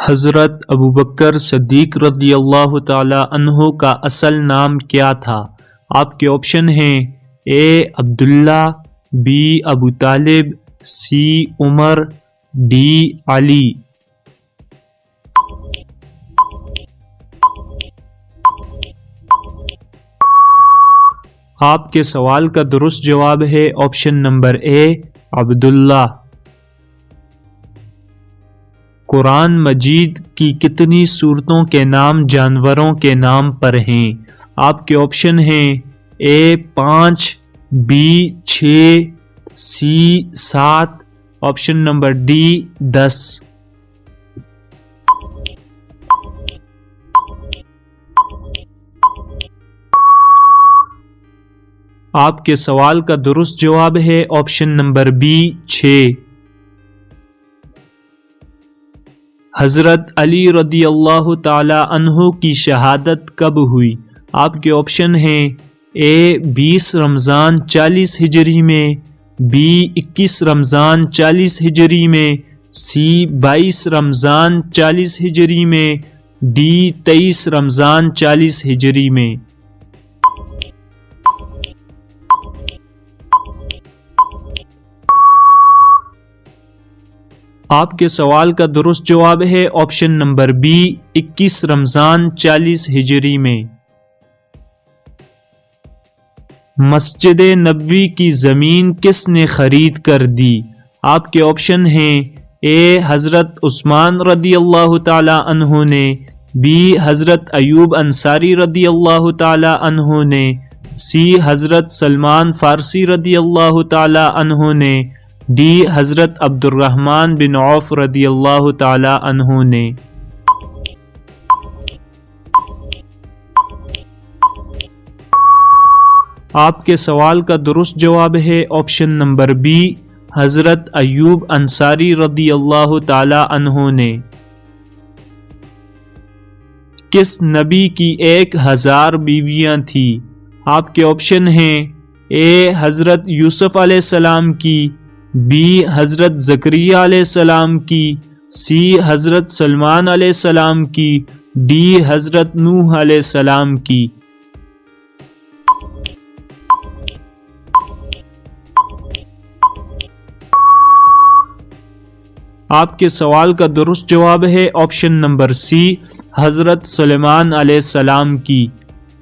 حضرت ابوبکر صدیق رضی اللہ تعالی عنہ کا اصل نام کیا تھا؟ آپ کے آپشن ہیں اے عبداللہ، بی ابو طالب، سی عمر، ڈی علی۔ آپ کے سوال کا درست جواب ہے آپشن نمبر اے عبداللہ۔ قرآن مجید کی کتنی سورتوں کے نام جانوروں کے نام پر ہیں؟ آپ کے آپشن ہیں A 5، B 6، C 7، option number D 10۔ آپ کے سوال کا درست جواب ہے آپشن نمبر بی 6۔ حضرت علی رضی اللہ تعالی عنہ کی شہادت کب ہوئی؟ آپ کے آپشن ہیں اے 20 رمضان 40 ہجری میں، بی 21 رمضان 40 ہجری میں، سی 22 رمضان 40 ہجری میں، ڈی 23 رمضان 40 ہجری میں۔ آپ کے سوال کا درست جواب ہے آپشن نمبر بی 21 رمضان 40 ہجری میں۔ مسجد نبوی کی زمین کس نے خرید کر دی؟ آپ کے آپشن ہیں اے حضرت عثمان رضی اللہ تعالی عنہ نے، بی حضرت ایوب انصاری رضی اللہ تعالی عنہ نے، سی حضرت سلمان فارسی رضی اللہ تعالی عنہ نے، ڈی حضرت عبد الرحمن بن عوف رضی اللہ تعالی عنہ نے۔ آپ کے سوال کا درست جواب ہے آپشن نمبر بی حضرت ایوب انصاری رضی اللہ تعالی عنہ نے۔ کس نبی کی 1000 بیویاں تھی؟ آپ کے آپشن ہیں اے حضرت یوسف علیہ السلام کی، بی حضرت زکریا علیہ السلام کی، سی حضرت سلمان علیہ السلام کی، ڈی حضرت نوح علیہ السلام کی۔ آپ کے سوال کا درست جواب ہے آپشن نمبر سی حضرت سلیمان علیہ السلام کی۔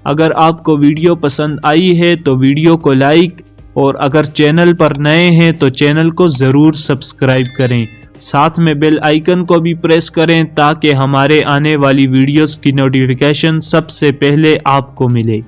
اگر آپ کو ویڈیو پسند آئی ہے تو ویڈیو کو لائک، اور اگر چینل پر نئے ہیں تو چینل کو ضرور سبسکرائب کریں، ساتھ میں بیل آئیکن کو بھی پریس کریں تاکہ ہمارے آنے والی ویڈیوز کی نوٹیفیکیشن سب سے پہلے آپ کو ملے۔